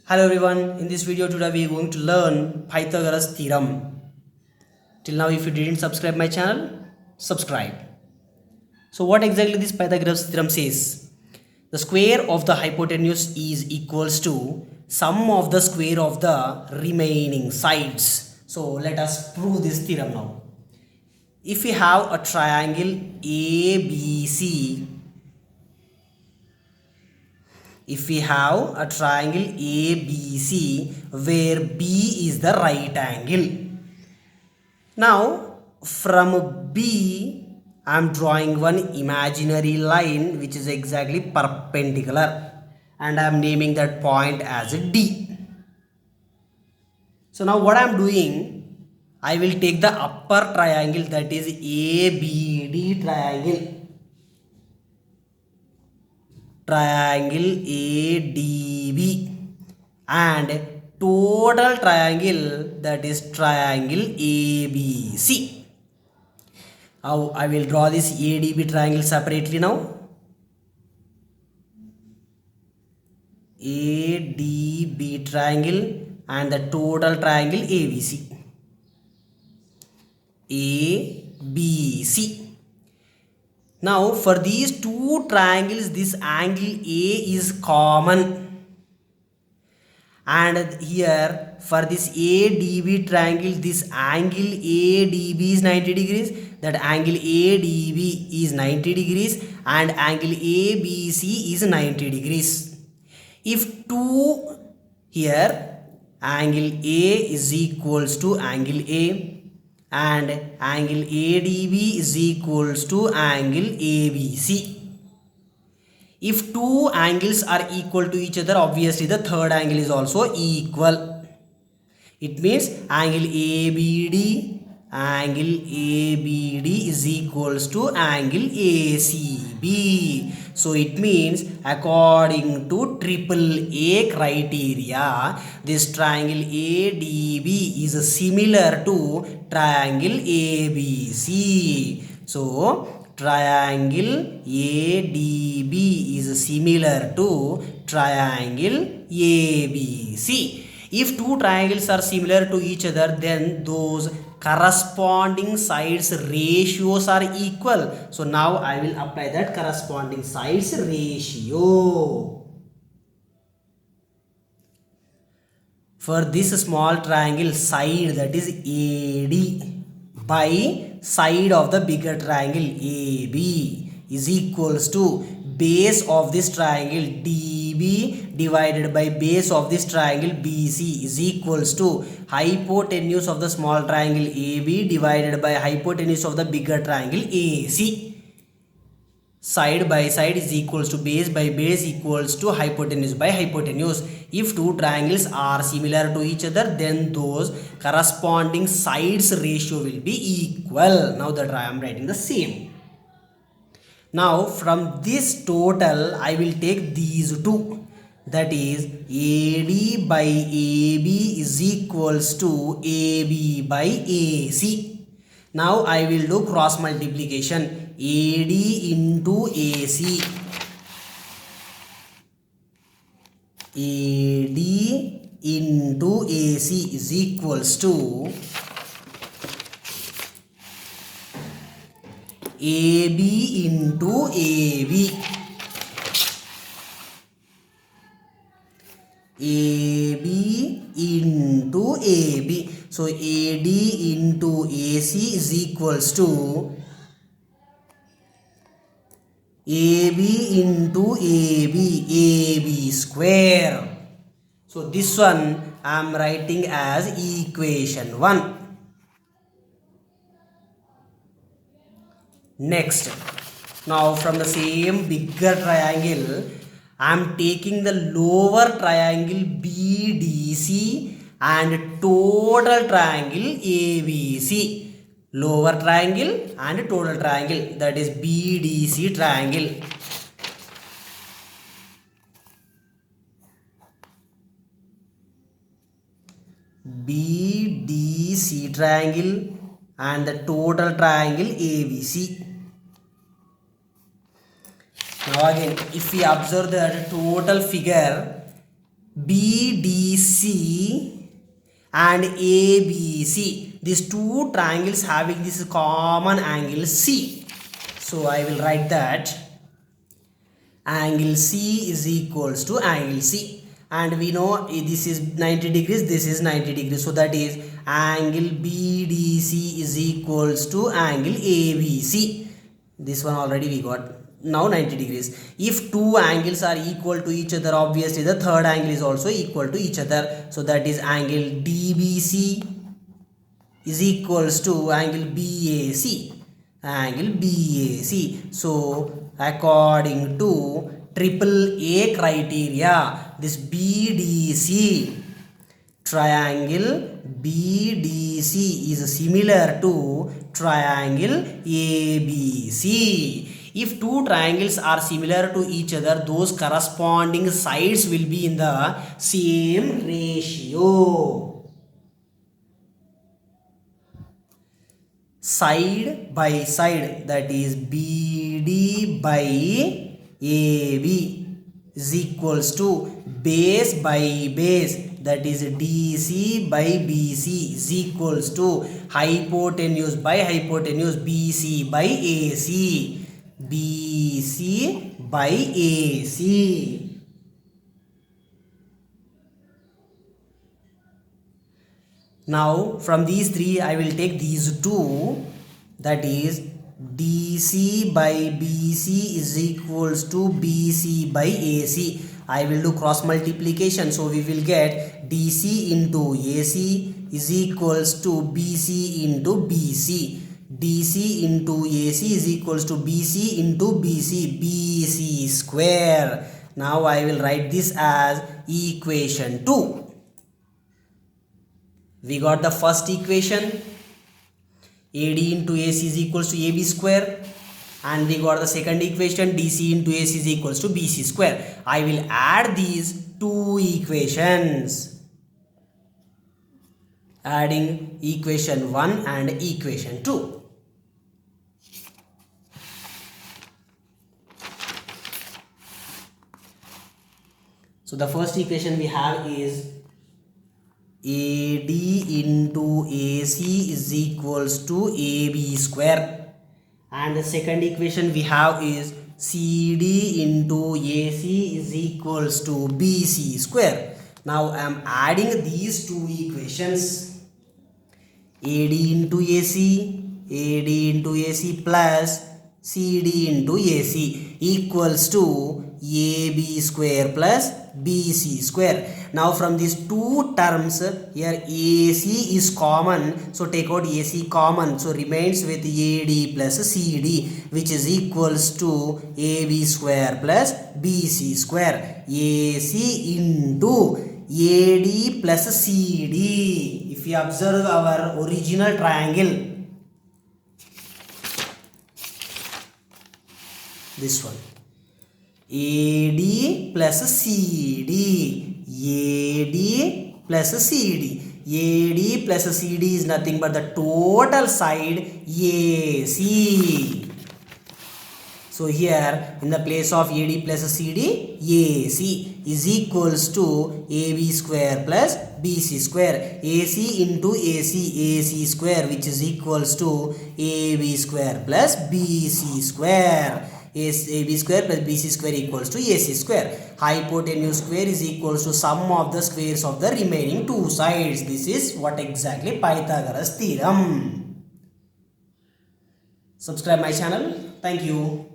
Hello everyone, in this video today we are going to learn Pythagoras theorem. Till now if you didn't subscribe my channel, subscribe. So what exactly this Pythagoras theorem says? The square of the hypotenuse is equals to sum of the square of the remaining sides. So let us prove this theorem now. If we have a triangle ABC, if we have a triangle ABC where B is the right angle. Now from B I am drawing one imaginary line which is exactly perpendicular and I am naming that point as D. So now what I am doing, I will take the upper triangle, that is ABD triangle ADB, and total triangle, that is triangle ABC. Now I will draw this ADB triangle separately now. ADB triangle and the total triangle ABC. ABC. Now for these two triangles this angle A is common, and here for this ADB triangle this angle ADB is 90 degrees, that angle ADB is 90 degrees and angle ABC is 90 degrees. If two here angle A is equals to angle A and angle ADB is equals to angle ABC. If two angles are equal to each other, obviously the third angle is also equal. It means angle ABD is equals to angle ACB. So it means according to AAA criteria, this triangle ADB is similar to triangle ABC. So triangle ADB is similar to triangle ABC. If two triangles are similar to each other, then those corresponding sides ratios are equal. So now I will apply that corresponding sides ratio. For this small triangle side, that is AD by side of the bigger triangle AB is equals to base of this triangle DB divided by base of this triangle BC is equals to hypotenuse of the small triangle AB divided by hypotenuse of the bigger triangle AC. Side by side is equals to base by base equals to hypotenuse by hypotenuse. If two triangles are similar to each other, then those corresponding sides ratio will be equal. Now that I am writing the same. Now from this total I will take these two, that is AD by AB is equals to AB by AC. Now I will do cross multiplication. AD into AC, AD into AC is equals to AB into AB, AB into AB. So AD into AC is equals to AB into AB square. So this one I am writing as equation 1. Next, now from the same bigger triangle I am taking the lower triangle BDC and total triangle ABC. Lower triangle and total triangle, that is BDC triangle. BDC triangle and the total triangle ABC. Now again, if we observe the total figure, BDC and ABC. These two triangles having this common angle C. So I will write that angle C is equals to angle C, and we know this is 90 degrees, this is 90 degrees, so that is angle BDC is equals to angle ABC. This one already we got. Now 90 degrees. If two angles are equal to each other, obviously the third angle is also equal to each other, so that is angle DBC is equals to angle BAC. So according to AAA criteria, this BDC, triangle BDC is similar to triangle ABC. If two triangles are similar to each other, those corresponding sides will be in the same ratio. Side by side, that is BD by AB is equals to base by base, that is DC by BC is equals to hypotenuse by hypotenuse, BC by AC. BC by AC. Now from these three I will take these two, that is DC by BC is equals to BC by AC. I will do cross multiplication, so we will get DC into AC is equals to BC into BC. DC into AC is equals to BC into BC, BC square. Now I will write this as equation 2. We got the first equation, AD into AC is equals to AB square, and we got the second equation, DC into AC is equals to BC square. I will add these two equations, adding equation 1 and equation 2. So the first equation we have is AD into AC is equals to AB square, and the second equation we have is CD into AC is equals to BC square. Now I am adding these two equations, AD into AC plus CD into AC equals to AB square plus BC square. Now from these two terms, here AC is common, so take out AC common, so remains with AD plus CD, which is equals to AB square plus BC square. AC into AD plus CD. If you observe our original triangle, this one, AD plus CD, AD plus CD. AD plus CD is nothing but the total side AC. So here in the place of AD plus CD, AC is equals to AB square plus BC square. AC into AC square, which is equals to AB square plus BC square. AB square plus BC square equals to AC square. Hypotenuse square is equals to sum of the squares of the remaining two sides. This is what exactly Pythagoras theorem. Subscribe my channel. Thank you.